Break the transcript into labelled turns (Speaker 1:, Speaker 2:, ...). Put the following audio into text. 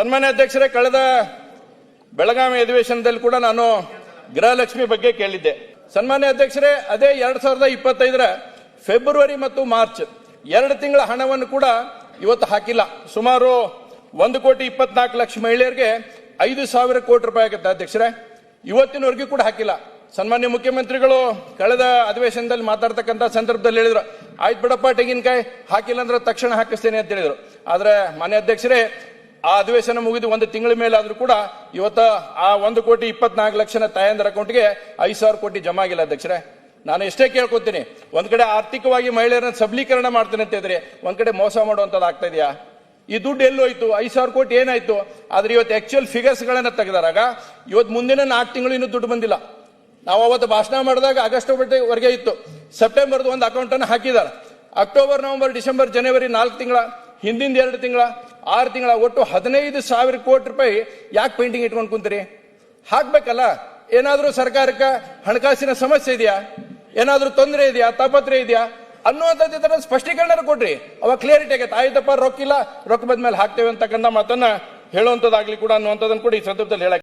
Speaker 1: ಸನ್ಮಾನ್ಯ ಅಧ್ಯಕ್ಷರೇ, ಕಳೆದ ಬೆಳಗಾವಿ ಅಧಿವೇಶನದಲ್ಲಿ ಕೂಡ ನಾನು ಗೃಹಲಕ್ಷ್ಮಿ ಬಗ್ಗೆ ಕೇಳಿದ್ದೆ. ಸನ್ಮಾನ್ಯ ಅಧ್ಯಕ್ಷರೇ, ಅದೇ 2025ರ ಫೆಬ್ರವರಿ ಮತ್ತು ಮಾರ್ಚ್ 2 ತಿಂಗಳ ಹಣವನ್ನು ಕೂಡ ಇವತ್ತು ಹಾಕಿಲ್ಲ. ಸುಮಾರು 1,24,00,000 ಮಹಿಳೆಯರಿಗೆ 5,000 ಕೋಟಿ ರೂಪಾಯಿ ಆಗುತ್ತೆ ಅಧ್ಯಕ್ಷರೇ. ಇವತ್ತಿನವರೆಗೂ ಕೂಡ ಹಾಕಿಲ್ಲ. ಸನ್ಮಾನ್ಯ ಮುಖ್ಯಮಂತ್ರಿಗಳು ಕಳೆದ ಅಧಿವೇಶನದಲ್ಲಿ ಮಾತಾಡ್ತಕ್ಕಂಥ ಸಂದರ್ಭದಲ್ಲಿ ಹೇಳಿದ್ರು, ಆಯ್ತು ಬಿಡಪ್ಪ ತೆಂಗಿನಕಾಯಿ ಹಾಕಿಲ್ಲ ಅಂದ್ರೆ ತಕ್ಷಣ ಹಾಕಿಸ್ತೇನೆ ಅಂತ ಹೇಳಿದ್ರು. ಆದ್ರೆ ಮಾನ್ಯ ಅಧ್ಯಕ್ಷರೇ, ಆ ಅಧಿವೇಶನ ಮುಗಿದು 1 ತಿಂಗಳ ಮೇಲೆ ಆದ್ರೂ ಕೂಡ ಇವತ್ತು ಆ 1,24,00,000 ತಾಯಂದರ ಅಕೌಂಟ್ಗೆ 5,000 ಕೋಟಿ ಜಮಾ ಆಗಿಲ್ಲ ಅಧ್ಯಕ್ಷರೇ. ನಾನು ಎಷ್ಟೇ ಕೇಳ್ಕೊತೀನಿ, ಒಂದ್ ಕಡೆ ಆರ್ಥಿಕವಾಗಿ ಮಹಿಳೆಯರನ್ನ ಸಬಲೀಕರಣ ಮಾಡ್ತೇನೆ ಅಂತ ಇದ್ರೆ ಒಂದ್ ಕಡೆ ಮೋಸ ಮಾಡುವಂತದ್ದು ಆಗ್ತಾ ಇದೆಯಾ? ಈ ದುಡ್ಡು ಎಲ್ಲೋಯ್ತು? 5,000 ಕೋಟಿ ಏನಾಯ್ತು? ಆದ್ರೆ ಇವತ್ತು ಆಕ್ಚುಯಲ್ ಫಿಗರ್ಸ್ ಗಳನ್ನ ತೆಗೆದಾಗ ಇವತ್ತು ಮುಂದಿನ 4 ತಿಂಗಳು ಇನ್ನೂ ದುಡ್ಡು ಬಂದಿಲ್ಲ. ನಾವು ಅವತ್ತು ಭಾಷಣ ಮಾಡಿದಾಗ ಆಗಸ್ಟ್ ವರೆಗೆ ಇತ್ತು. ಸೆಪ್ಟೆಂಬರ್ದು ಒಂದು ಅಕೌಂಟ್ ಅನ್ನು ಹಾಕಿದ್ದಾರೆ. ಅಕ್ಟೋಬರ್, ನವೆಂಬರ್, ಡಿಸೆಂಬರ್, ಜನವರಿ 4 ತಿಂಗಳ, ಹಿಂದಿನ 2 ತಿಂಗಳ, 6 ತಿಂಗಳ, ಒಟ್ಟು 15,000 ಕೋಟಿ ರೂಪಾಯಿ ಯಾಕೆ ಪೇಂಟಿಂಗ್ ಇಟ್ಕೊಂಡು ಕುಂತೀರಿ? ಹಾಕ್ಬೇಕಲ್ಲ. ಏನಾದ್ರೂ ಸರ್ಕಾರಕ್ಕೆ ಹಣಕಾಸಿನ ಸಮಸ್ಯೆ ಇದೆಯಾ? ಏನಾದ್ರೂ ತೊಂದರೆ ಇದೆಯಾ? ತಾಪತ್ರೆ ಇದೆಯಾ ಅನ್ನುವಂಥದ್ದು ಸ್ಪಷ್ಟೀಕರಣ ಕೊಡ್ರಿ. ಅವಾಗ ಕ್ಲಿಯರಿಟಿ ಆಗತ್ತೆ. ಆಯ್ತಪ್ಪ, ರೊಕ್ಕಿಲ್ಲ, ರೊಕ್ಕ ಬಂದ್ಮೇಲೆ ಹಾಕ್ತೇವೆ ಅಂತಕ್ಕಂಥ ಮಾತನ್ನ ಹೇಳುವಂಥದ್ದಾಗ್ಲಿ ಕೂಡ ಅನ್ನುವಂಥದ್ದನ್ನು ಕೂಡ ಈ ಸಂದರ್ಭದಲ್ಲಿ ಹೇಳಕ್ಕೆ